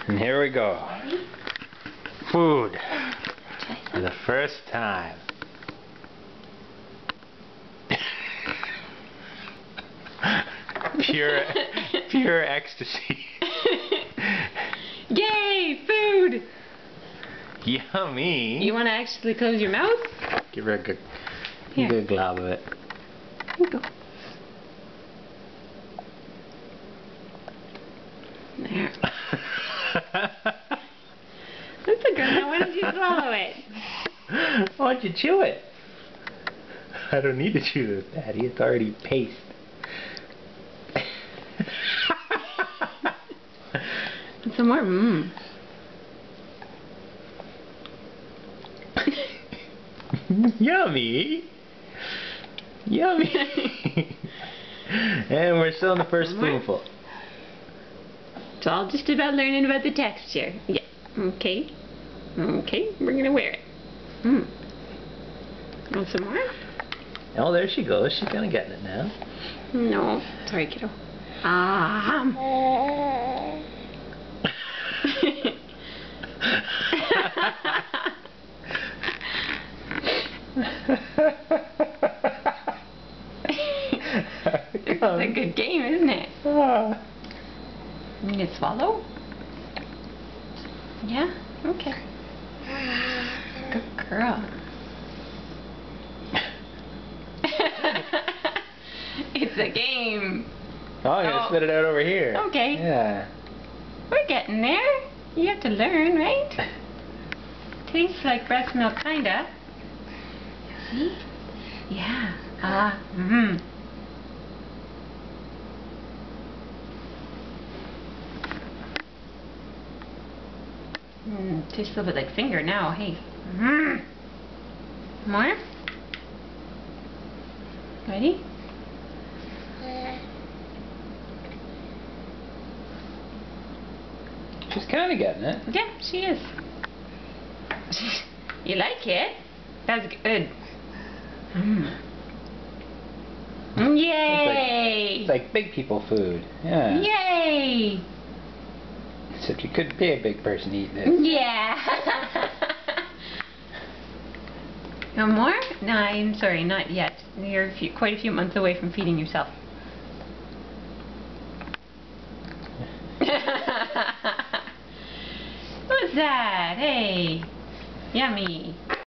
And here we go. Food. For the first time. Pure ecstasy. Yay, food! Yummy. You want to actually close your mouth? Give her a good glob of it. Here you go. There. That's a good one. Why don't you swallow it? Why don't you chew it? I don't need to chew this, Daddy. It's already paste. Some more. Mmm. Yummy. Yummy. And we're still in the first spoonful. It's all just about learning about the texture. Yeah. Okay. Okay. We're going to wear it. Mmm. Want some more? Oh, there she goes. She's kind of getting it now. No. Sorry, kiddo. Ah. It's a good game, isn't it? You need to swallow? Yeah? Okay. Good girl. It's a game. Oh, I'm going to spit it out over here. Okay. Yeah. We're getting there. You have to learn, right? Tastes like breast milk, kinda. See? Yeah. Mm-hmm. Tastes a little bit like finger now, hey. More? Ready? She's kind of getting it. Yeah, she is. You like it? That's good. Yay! It's like big people food. Yeah. Yay! Except you couldn't be a big person eating it. Yeah. No more? No, I'm sorry, not yet. You're quite a few months away from feeding yourself. What's that? Hey, yummy.